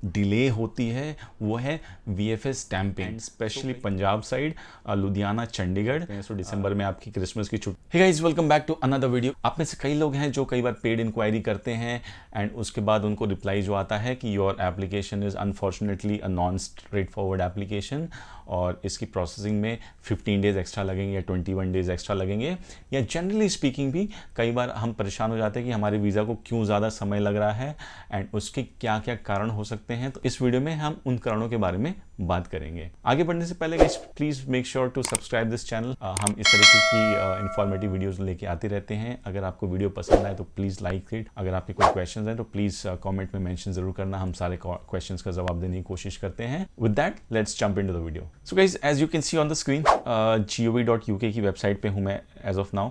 Delay होती है वो है VFS stamping, specially Punjab side, Ludhiana, Chandigarh. So दिसंबर में आपकी क्रिसमस की छुट्टी। Hey guys, welcome back to another video. आप में से कई लोग हैं जो कई बार पेड इंक्वायरी करते हैं एंड उसके बाद उनको रिप्लाई जो आता है कि your application is unfortunately a non straight forward application और इसकी प्रोसेसिंग में 15 डेज़ एक्स्ट्रा लगेंगे या 21 डेज़ एक्स्ट्रा लगेंगे। या जनरली स्पीकिंग भी कई बार हम परेशान हो जाते हैं कि हमारे वीज़ा को क्यों ज़्यादा समय लग रहा है एंड उसके क्या क्या कारण हो सकते हैं। तो इस वीडियो में हम उन कारणों के बारे में बात करेंगे। आगे बढ़ने से पहले guys, please make sure to subscribe this channel. हम इस तरीके की इंफॉर्मेटिव वीडियोस लेके आते रहते हैं। अगर आपको वीडियो पसंद आए तो प्लीज़ लाइक इट। अगर आपके कोई क्वेश्चंस हैं तो प्लीज़ कमेंट में मेंशन जरूर करना। हम सारे क्वेश्चंस का जवाब देने की कोशिश करते हैं। With that let's jump into the video. So guys, as you can see on the screen, gov.uk की वेबसाइट पे हूँ मैं एज ऑफ नाउ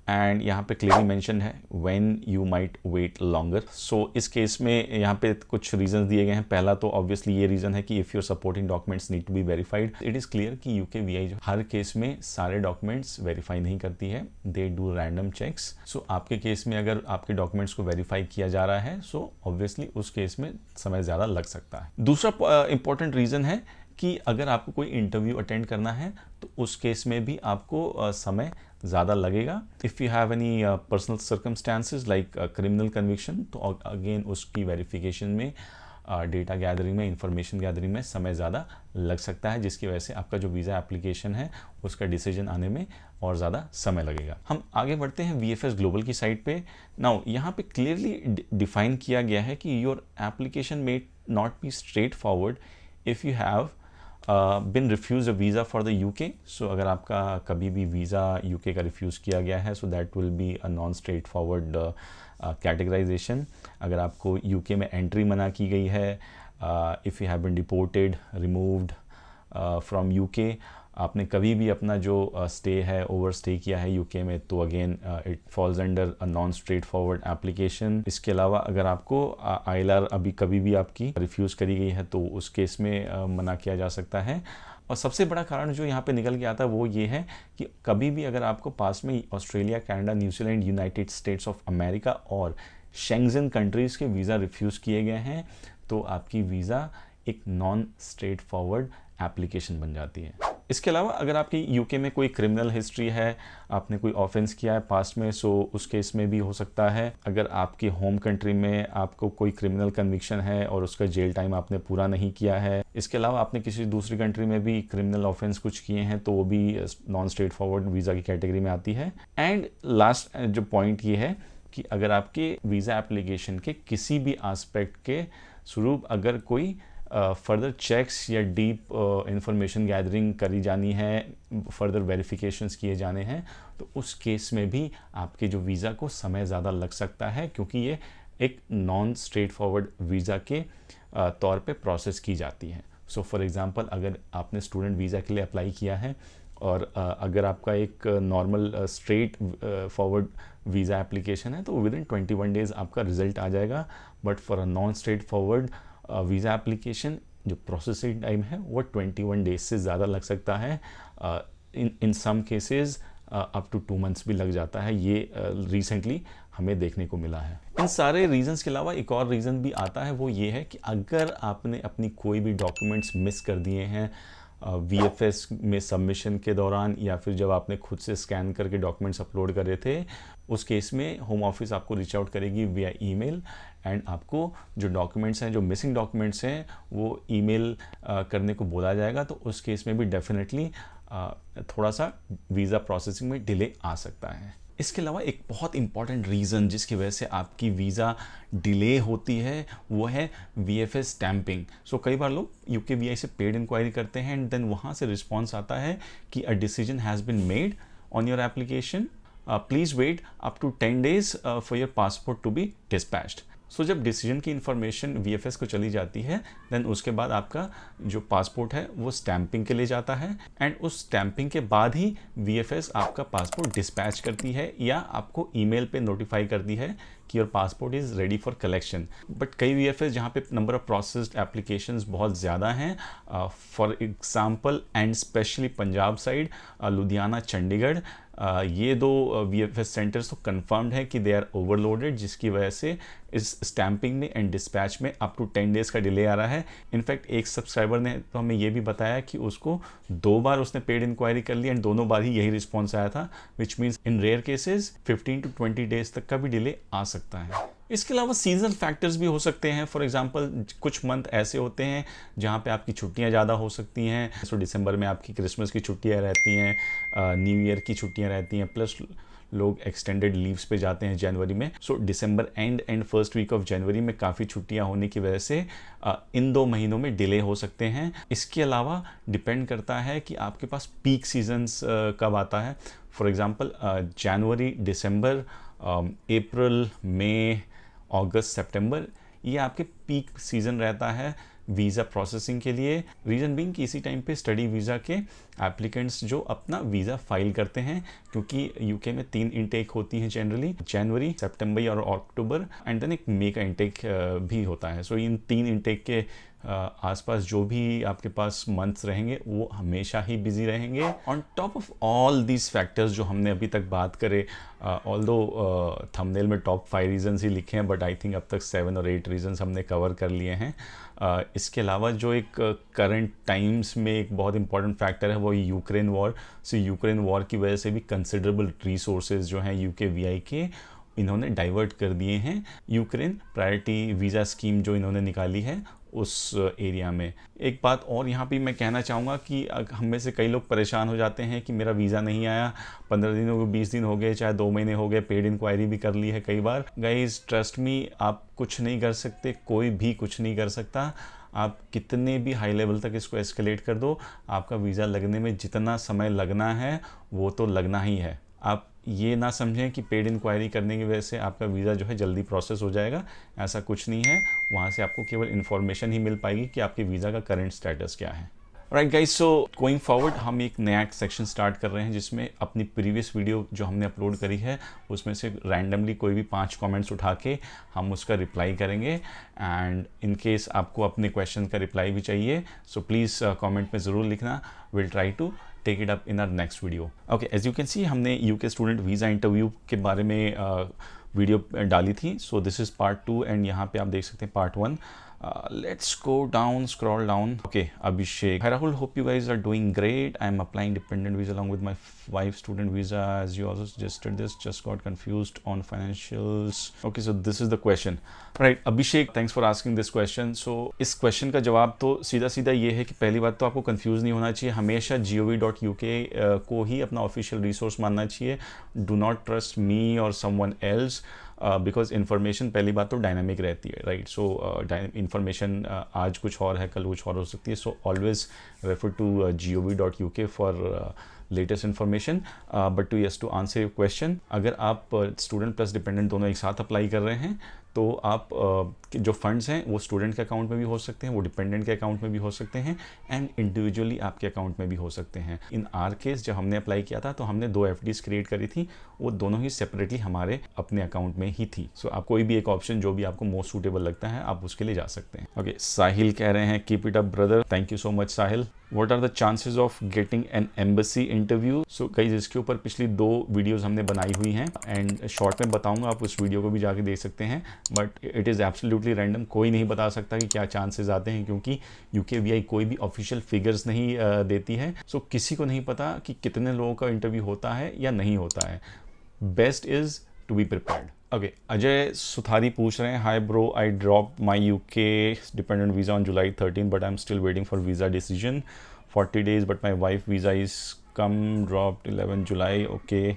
एंड यहाँ पे क्लियरली मेंशन है when you might wait longer. So इस केस में यहाँ पे कुछ रीजंस दिए गए हैं। पहला तो ऑब्वियसली ये रीज़न है कि if your supporting documents need to be verified. It is clear कि UKVI जो हर केस में सारे डॉक्यूमेंट्स वेरीफाई नहीं करती है, दे डू रैंडम चेक्स। सो आपके केस में अगर आपके डॉक्यूमेंट्स को वेरीफाई किया जा रहा है सो ऑब्वियसली उस केस में समय ज़्यादा लग सकता है। दूसरा इंपॉर्टेंट रीज़न है कि अगर आपको कोई इंटरव्यू अटेंड करना है तो उस केस में भी आपको समय ज़्यादा लगेगा। If you have any personal circumstances like criminal conviction तो अगेन उसकी वेरिफिकेशन में, डेटा गैदरिंग में, इंफॉर्मेशन गैदरिंग में समय ज़्यादा लग सकता है, जिसकी वजह से आपका जो वीज़ा एप्लीकेशन है उसका डिसीजन आने में और ज़्यादा समय लगेगा। हम आगे बढ़ते हैं VFS ग्लोबल की साइट पे। नाउ यहाँ पे क्लियरली डिफाइन किया गया है कि your application may not be straightforward if you have been refuse a visa for the UK। So अगर आपका कभी भी वीज़ा UK का रिफ्यूज़ किया गया है so that will be a non straight forward categorisation. अगर आपको UK में एंट्री मना की गई है, if you have been deported, removed from UK, आपने कभी भी अपना जो स्टे है ओवर स्टे किया है UK में, तो again it falls under a non straight forward application. इसके अलावा अगर आपको ILR अभी कभी भी आपकी रिफ्यूज़ करी गई है तो उस केस में मना किया जा सकता है। और सबसे बड़ा कारण जो यहाँ पे निकल के आता है वो ये है कि कभी भी अगर आपको पास में Australia, Canada, New Zealand, United states of America और शेंगेन कंट्रीज़ के वीज़ा रिफ्यूज़ किए गए हैं तो आपकी वीज़ा एक नॉन स्ट्रेट फॉरवर्ड एप्लीकेशन बन जाती है। इसके अलावा अगर आपकी UK में कोई क्रिमिनल हिस्ट्री है, आपने कोई ऑफेंस किया है पास्ट में, सो उस केस में भी हो सकता है। अगर आपके होम कंट्री में आपको कोई क्रिमिनल कन्विक्शन है और उसका जेल टाइम आपने पूरा नहीं किया है, इसके अलावा आपने किसी दूसरी कंट्री में भी क्रिमिनल ऑफेंस कुछ किए हैं तो वो भी नॉन स्ट्रेट फॉरवर्ड वीज़ा की कैटेगरी में आती है। एंड लास्ट जो पॉइंट ये है कि अगर आपके वीज़ा एप्लीकेशन के किसी भी आस्पेक्ट के स्वरूप अगर कोई फर्दर चेक्स या डीप इंफॉर्मेशन गैदरिंग करी जानी है, फर्दर वेरिफिकेशंस किए जाने हैं, तो उस केस में भी आपके जो वीज़ा को समय ज़्यादा लग सकता है, क्योंकि ये एक नॉन स्ट्रेट फॉरवर्ड वीज़ा के तौर पे प्रोसेस की जाती है। सो फॉर एग्ज़ाम्पल, अगर आपने स्टूडेंट वीज़ा के लिए अप्लाई किया है और अगर आपका एक normal straight forward visa application है तो विद इन 21 डेज़ आपका रिजल्ट आ जाएगा। But for a non straight forward visa application जो प्रोसेसिंग टाइम है वो 21 डेज से ज़्यादा लग सकता है। In some cases up to 2 months भी लग जाता है। ये रिसेंटली हमें देखने को मिला है। इन सारे रीजंस के अलावा एक और रीज़न भी आता है, वो ये है कि अगर आपने अपनी कोई भी डॉक्यूमेंट्स मिस कर दिए हैं VFS में सबमिशन के दौरान या फिर जब आपने खुद से स्कैन करके डॉक्यूमेंट्स अपलोड करे थे, उस केस में होम ऑफिस आपको रीच आउट करेगी विया ईमेल एंड आपको जो डॉक्यूमेंट्स हैं, जो मिसिंग डॉक्यूमेंट्स हैं, वो ईमेल करने को बोला जाएगा। तो उस केस में भी डेफिनेटली थोड़ा सा वीज़ा प्रोसेसिंग में डिले आ सकता है। इसके अलावा एक बहुत इंपॉर्टेंट रीज़न जिसकी वजह से आपकी वीज़ा डिले होती है वो है VFS स्टैंपिंग। सो कई बार लोग UKVI से पेड इंक्वायरी करते हैं एंड देन वहाँ से रिस्पॉन्स आता है कि a decision has been made on your application, please wait up to 10 days for your passport to be dispatched. So जब डिसीजन की इन्फॉर्मेशन VFS को चली जाती है देन उसके बाद आपका जो पासपोर्ट है वो स्टैंपिंग के लिए जाता है एंड उस स्टैंपिंग के बाद ही VFS आपका पासपोर्ट डिस्पैच करती है या आपको ईमेल पे नोटिफाई करती है कि your passport is ready for collection. But कई VFS जहाँ पे नंबर ऑफ प्रोसेस्ड एप्लीकेशंस बहुत ज़्यादा हैं, for example and specially Punjab side, Ludhiana, Chandigarh, ये दो VFS सेंटर्स तो कंफर्म्ड है कि दे आर ओवरलोडेड, जिसकी वजह से इस स्टैंपिंग में एंड डिस्पैच में अप टू 10 डेज़ का डिले आ रहा है। इनफैक्ट एक सब्सक्राइबर ने तो हमें ये भी बताया कि उसको 2 बार उसने पेड इंक्वायरी कर ली एंड दोनों बार ही यही रिस्पॉन्स आया था, which means in rare cases 15 to 20 days तक का भी डिले आ सकता है। इसके अलावा सीजनल फैक्टर्स भी हो सकते हैं। फॉर एग्जांपल कुछ मंथ ऐसे होते हैं जहाँ पे आपकी छुट्टियाँ ज़्यादा हो सकती हैं। सो दिसंबर में आपकी क्रिसमस की छुट्टियाँ रहती हैं, न्यू ईयर की छुट्टियाँ रहती हैं, प्लस लोग एक्सटेंडेड लीव्स पे जाते हैं जनवरी में। So December and first week of January में काफ़ी छुट्टियां होने की वजह से इन 2 महीनों में डिले हो सकते हैं। इसके अलावा डिपेंड करता है कि आपके पास पीक सीजन्स कब आता है। फॉर एग्जांपल जनवरी, दिसंबर, अप्रैल, मई, अगस्त, सितंबर, ये आपके पीक सीज़न रहता है वीज़ा प्रोसेसिंग के लिए। रीज़न बीइंग कि इसी टाइम पे स्टडी वीज़ा के एप्लीकेंट्स जो अपना वीज़ा फाइल करते हैं, क्योंकि यूके में 3 इनटेक होती हैं जनरली, जनवरी, सितंबर और अक्टूबर, एंड देन एक मई का इनटेक भी होता है। सो इन 3 इनटेक के आसपास जो भी आपके पास मंथ्स रहेंगे वो हमेशा ही बिजी रहेंगे। On top of all these factors जो हमने अभी तक बात करे, ऑल्दो थंबनेल में टॉप 5 रीजंस ही लिखे हैं, बट आई थिंक अब तक 7 और 8 रीजंस हमने कवर कर लिए हैं। इसके अलावा जो एक करंट टाइम्स में एक बहुत इंपॉर्टेंट फैक्टर है वो यूक्रेन वॉर। सो यूक्रेन वॉर की वजह से भी कंसिडरेबल रिसोर्सेज जो हैं UKVI के इन्होंने डाइवर्ट कर दिए हैं यूक्रेन प्रायोरिटी वीज़ा स्कीम जो इन्होंने निकाली है उस एरिया में। एक बात और यहाँ पे मैं कहना चाहूँगा कि हम में से कई लोग परेशान हो जाते हैं कि मेरा वीज़ा नहीं आया, 15 दिन हो गए, 20 दिन हो गए, चाहे 2 महीने हो गए, पेड इंक्वायरी भी कर ली है कई बार। गाइज ट्रस्ट मी, आप कुछ नहीं कर सकते, कोई भी कुछ नहीं कर सकता। आप कितने भी हाई लेवल तक इसको एस्केलेट कर दो, आपका वीज़ा लगने में जितना समय लगना है वो तो लगना ही है। आप ये ना समझें कि पेड इंक्वायरी करने की वजह से आपका वीज़ा जो है जल्दी प्रोसेस हो जाएगा, ऐसा कुछ नहीं है। वहाँ से आपको केवल इन्फॉर्मेशन ही मिल पाएगी कि आपके वीज़ा का करंट स्टेटस क्या है। Right guys, so going forward हम एक नया सेक्शन स्टार्ट कर रहे हैं जिसमें अपनी प्रीवियस वीडियो जो हमने अपलोड करी है उसमें से रैंडमली कोई भी 5 कमेंट्स उठा के हम उसका रिप्लाई करेंगे। एंड इन केस आपको अपने क्वेश्चन का रिप्लाई भी चाहिए, सो प्लीज़ कमेंट में ज़रूर लिखना। Will try to take it up in our next video. Okay, as you can see हमने यूके स्टूडेंट वीज़ा इंटरव्यू के बारे में वीडियो डाली थी। So this is part 2 and यहाँ पे आप देख सकते हैं part 1। Let's go down, scroll down. Okay, Abhishek. Hi Rahul, hope you guys are doing great. I'm applying dependent visa along with my wife student visa, as you also suggested this. Just got confused on financials. Okay, so this is the question. Right, Abhishek, thanks for asking this question. So इस question का जवाब तो सीधा सीधा ये है कि पहली बात तो आपको confuse नहीं होना चाहिए। हमेशा gov.uk को ही अपना official resource मानना चाहिए। Do not trust me or someone else. Because information पहली बात तो डायनामिक रहती है, राइट। सो इन्फॉर्मेशन आज कुछ और है, कल कुछ और हो सकती है। So always refer to gov.uk for latest information. But to answer your question, अगर आप स्टूडेंट प्लस डिपेंडेंट दोनों एक साथ अप्लाई कर रहे हैं तो आप जो फंड्स हैं वो स्टूडेंट के अकाउंट में भी हो सकते हैं, वो डिपेंडेंट के अकाउंट में भी हो सकते हैं, एंड इंडिविजुअली आपके अकाउंट में भी हो सकते हैं। इन आर केस जब हमने अप्लाई किया था तो हमने 2 FDs क्रिएट करी थी, वो दोनों ही सेपरेटली हमारे अपने अकाउंट में ही थी। सो आप कोई भी एक ऑप्शन जो भी आपको मोस्ट सूटेबल लगता है आप उसके लिए जा सकते हैं। ओके, साहिल कह रहे हैं keep it up brother, thank you so much Sahil. What are the chances of getting an embassy interview? So guys इसके ऊपर पिछली 2 वीडियोज़ हमने बनाई हुई हैं एंड शॉर्ट में बताऊंगा, आप उस वीडियो को भी जाके देख सकते हैं। But it is absolutely random, कोई नहीं बता सकता कि क्या चांसेस आते हैं, क्योंकि UKVI कोई भी ऑफिशियल फिगर्स नहीं देती है। सो किसी को नहीं पता कि कितने लोगों का इंटरव्यू होता है या नहीं होता है। Best is to be prepared. Okay, Ajay Suthari पूछ रहे हैं, hi bro, I drop my UK dependent visa on July 13 but I am still waiting for visa decision 40 days but my wife visa is come dropped 11 July. Okay,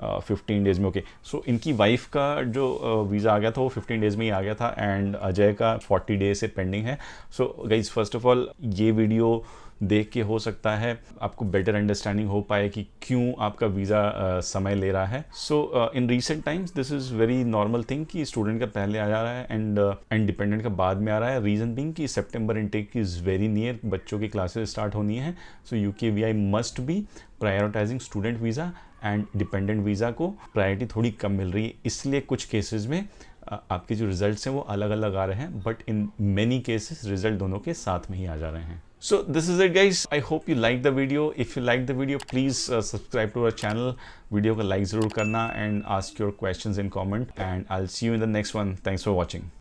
15 days में। Okay, so इनकी wife का जो visa आ गया था वो 15 days में ही आ गया था एंड अजय का 40 डेज से पेंडिंग है। So guys first of all ये वीडियो देख के हो सकता है आपको बेटर अंडरस्टैंडिंग हो पाए कि क्यों आपका वीज़ा समय ले रहा है। So in recent times this is very normal thing कि स्टूडेंट का पहले आ जा रहा है एंड डिपेंडेंट का बाद में आ रहा है। रीज़न बीइंग कि सितंबर इनटेक इज़ वेरी नियर, बच्चों की क्लासेस स्टार्ट होनी है। सो UKVI must be prioritising student visa and dependent visa को प्रायोरिटी थोड़ी कम मिल रही है, इसलिए कुछ केसेस में आपके जो रिजल्ट्स हैं वो अलग अलग आ रहे हैं, but in many cases result दोनों के साथ में ही आ जा रहे हैं। So this is it guys, I hope you like the video. If you like the video, please subscribe to our channel, video को लाइक ज़रूर करना and ask your questions in comment, and I'll see you in the next one. Thanks for watching.